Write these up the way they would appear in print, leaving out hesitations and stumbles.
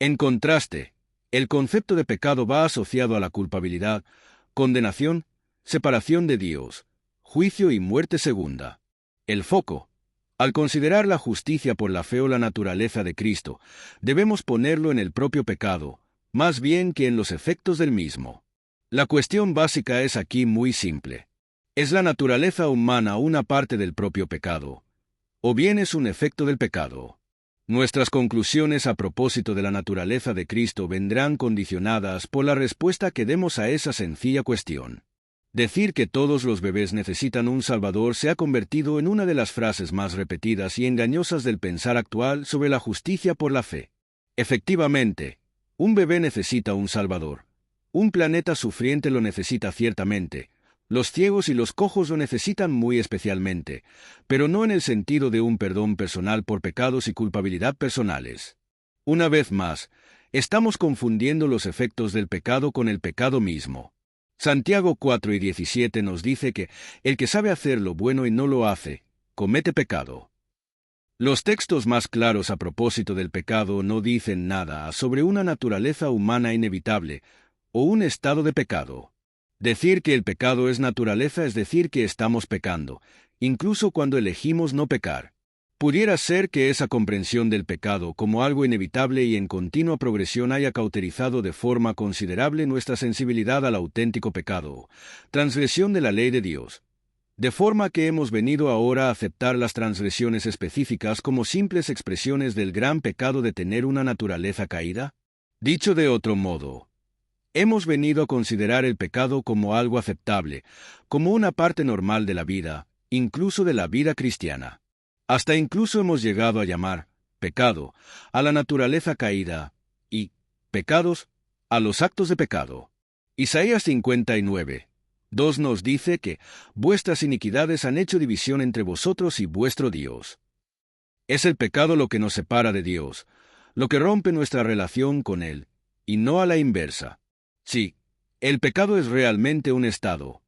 En contraste, el concepto de pecado va asociado a la culpabilidad, condenación, separación de Dios, juicio y muerte segunda. El foco. Al considerar la justicia por la fe o la naturaleza de Cristo, debemos ponerlo en el propio pecado, más bien que en los efectos del mismo. La cuestión básica es aquí muy simple. ¿Es la naturaleza humana una parte del propio pecado? ¿O bien es un efecto del pecado? Nuestras conclusiones a propósito de la naturaleza de Cristo vendrán condicionadas por la respuesta que demos a esa sencilla cuestión. Decir que todos los bebés necesitan un Salvador se ha convertido en una de las frases más repetidas y engañosas del pensar actual sobre la justicia por la fe. Efectivamente, un bebé necesita un Salvador. Un planeta sufriente lo necesita ciertamente. Los ciegos y los cojos lo necesitan muy especialmente, pero no en el sentido de un perdón personal por pecados y culpabilidad personales. Una vez más, estamos confundiendo los efectos del pecado con el pecado mismo. Santiago 4:17 nos dice que el que sabe hacer lo bueno y no lo hace, comete pecado. Los textos más claros a propósito del pecado no dicen nada sobre una naturaleza humana inevitable o un estado de pecado. Decir que el pecado es naturaleza es decir que estamos pecando, incluso cuando elegimos no pecar. Pudiera ser que esa comprensión del pecado como algo inevitable y en continua progresión haya cauterizado de forma considerable nuestra sensibilidad al auténtico pecado, transgresión de la ley de Dios, de forma que hemos venido ahora a aceptar las transgresiones específicas como simples expresiones del gran pecado de tener una naturaleza caída. Dicho de otro modo, hemos venido a considerar el pecado como algo aceptable, como una parte normal de la vida, incluso de la vida cristiana. Hasta incluso hemos llegado a llamar pecado a la naturaleza caída y pecados a los actos de pecado. Isaías 59:2 nos dice que vuestras iniquidades han hecho división entre vosotros y vuestro Dios. Es el pecado lo que nos separa de Dios, lo que rompe nuestra relación con Él, y no a la inversa. Sí, el pecado es realmente un estado,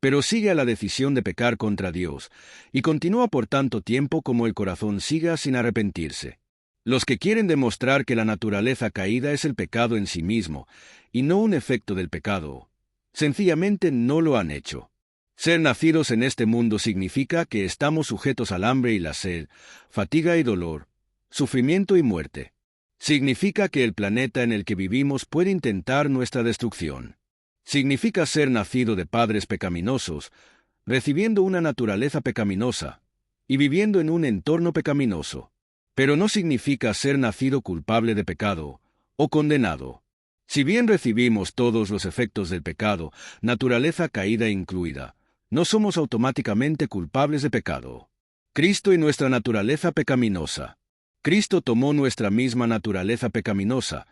pero sigue a la decisión de pecar contra Dios, y continúa por tanto tiempo como el corazón siga sin arrepentirse. Los que quieren demostrar que la naturaleza caída es el pecado en sí mismo, y no un efecto del pecado, sencillamente no lo han hecho. Ser nacidos en este mundo significa que estamos sujetos al hambre y la sed, fatiga y dolor, sufrimiento y muerte. Significa que el planeta en el que vivimos puede intentar nuestra destrucción. Significa ser nacido de padres pecaminosos, recibiendo una naturaleza pecaminosa, y viviendo en un entorno pecaminoso. Pero no significa ser nacido culpable de pecado, o condenado. Si bien recibimos todos los efectos del pecado, naturaleza caída incluida, no somos automáticamente culpables de pecado. Cristo y nuestra naturaleza pecaminosa. Cristo tomó nuestra misma naturaleza pecaminosa,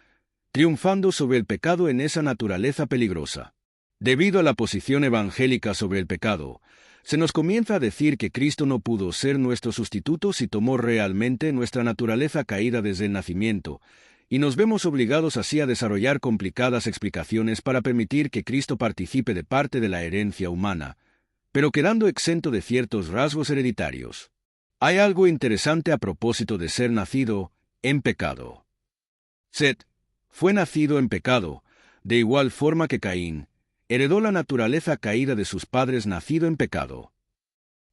triunfando sobre el pecado en esa naturaleza peligrosa. Debido a la posición evangélica sobre el pecado, se nos comienza a decir que Cristo no pudo ser nuestro sustituto si tomó realmente nuestra naturaleza caída desde el nacimiento, y nos vemos obligados así a desarrollar complicadas explicaciones para permitir que Cristo participe de parte de la herencia humana, pero quedando exento de ciertos rasgos hereditarios. Hay algo interesante a propósito de ser nacido en pecado. Set fue nacido en pecado, de igual forma que Caín, heredó la naturaleza caída de sus padres nacido en pecado.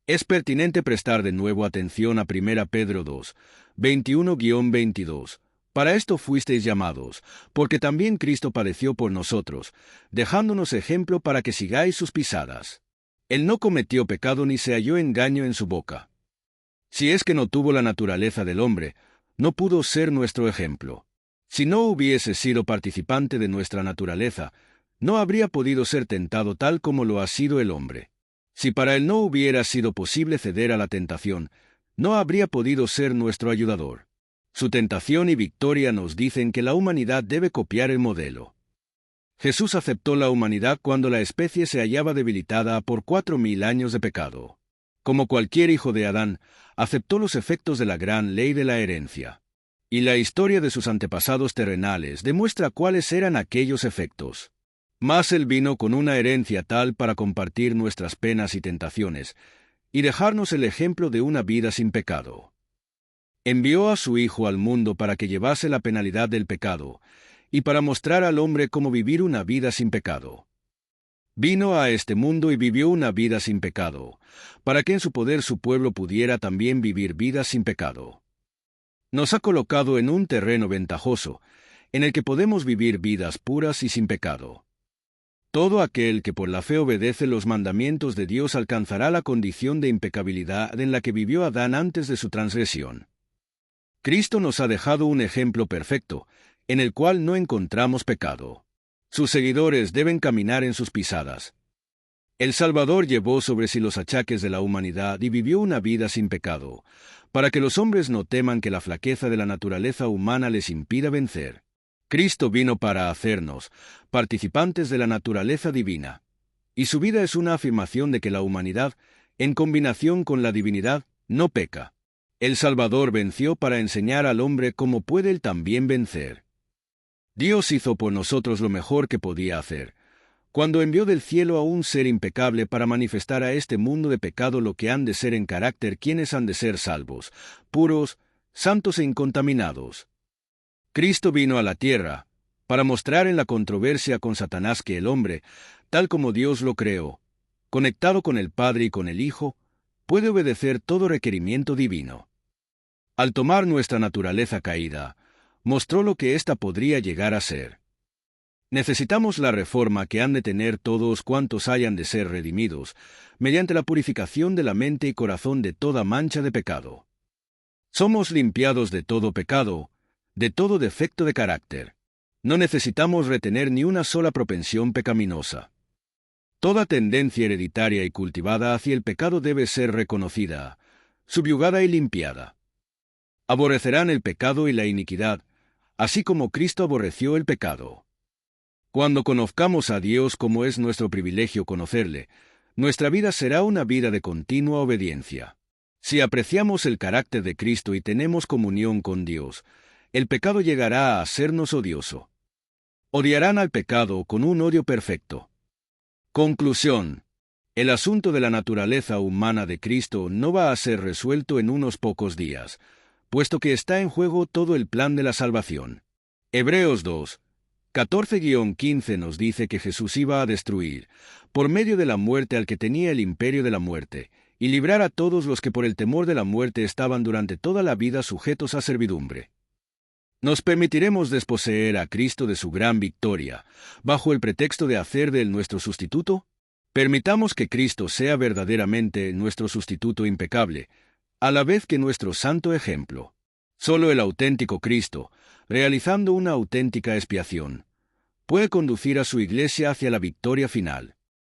Es pertinente prestar de nuevo atención a 1 Pedro 2, 21-22. Para esto fuisteis llamados, porque también Cristo padeció por nosotros, dejándonos ejemplo para que sigáis sus pisadas. Él no cometió pecado ni se halló engaño en su boca. Si es que no tuvo la naturaleza del hombre, no pudo ser nuestro ejemplo. Si no hubiese sido participante de nuestra naturaleza, no habría podido ser tentado tal como lo ha sido el hombre. Si para él no hubiera sido posible ceder a la tentación, no habría podido ser nuestro ayudador. Su tentación y victoria nos dicen que la humanidad debe copiar el modelo. Jesús aceptó la humanidad cuando la especie se hallaba debilitada por 4000 años de pecado. Como cualquier hijo de Adán, aceptó los efectos de la gran ley de la herencia. Y la historia de sus antepasados terrenales demuestra cuáles eran aquellos efectos. Mas Él vino con una herencia tal para compartir nuestras penas y tentaciones, y dejarnos el ejemplo de una vida sin pecado. Envió a su Hijo al mundo para que llevase la penalidad del pecado, y para mostrar al hombre cómo vivir una vida sin pecado. Vino a este mundo y vivió una vida sin pecado, para que en su poder su pueblo pudiera también vivir vidas sin pecado. Nos ha colocado en un terreno ventajoso, en el que podemos vivir vidas puras y sin pecado. Todo aquel que por la fe obedece los mandamientos de Dios alcanzará la condición de impecabilidad en la que vivió Adán antes de su transgresión. Cristo nos ha dejado un ejemplo perfecto, en el cual no encontramos pecado. Sus seguidores deben caminar en sus pisadas. El Salvador llevó sobre sí los achaques de la humanidad y vivió una vida sin pecado, para que los hombres no teman que la flaqueza de la naturaleza humana les impida vencer. Cristo vino para hacernos participantes de la naturaleza divina, y su vida es una afirmación de que la humanidad, en combinación con la divinidad, no peca. El Salvador venció para enseñar al hombre cómo puede él también vencer. Dios hizo por nosotros lo mejor que podía hacer, cuando envió del cielo a un ser impecable para manifestar a este mundo de pecado lo que han de ser en carácter quienes han de ser salvos, puros, santos e incontaminados. Cristo vino a la tierra para mostrar en la controversia con Satanás que el hombre, tal como Dios lo creó, conectado con el Padre y con el Hijo, puede obedecer todo requerimiento divino. Al tomar nuestra naturaleza caída, mostró lo que ésta podría llegar a ser. Necesitamos la reforma que han de tener todos cuantos hayan de ser redimidos, mediante la purificación de la mente y corazón de toda mancha de pecado. Somos limpiados de todo pecado, de todo defecto de carácter. No necesitamos retener ni una sola propensión pecaminosa. Toda tendencia hereditaria y cultivada hacia el pecado debe ser reconocida, subyugada y limpiada. Aborrecerán el pecado y la iniquidad, así como Cristo aborreció el pecado. Cuando conozcamos a Dios como es nuestro privilegio conocerle, nuestra vida será una vida de continua obediencia. Si apreciamos el carácter de Cristo y tenemos comunión con Dios, el pecado llegará a hacernos odioso. Odiarán al pecado con un odio perfecto. Conclusión. El asunto de la naturaleza humana de Cristo no va a ser resuelto en unos pocos días, puesto que está en juego todo el plan de la salvación. Hebreos 2, 14-15 nos dice que Jesús iba a destruir, por medio de la muerte al que tenía el imperio de la muerte, y librar a todos los que por el temor de la muerte estaban durante toda la vida sujetos a servidumbre. ¿Nos permitiremos desposeer a Cristo de su gran victoria, bajo el pretexto de hacer de él nuestro sustituto? Permitamos que Cristo sea verdaderamente nuestro sustituto impecable, a la vez que nuestro santo ejemplo. Solo el auténtico Cristo, realizando una auténtica expiación, puede conducir a su iglesia hacia la victoria final.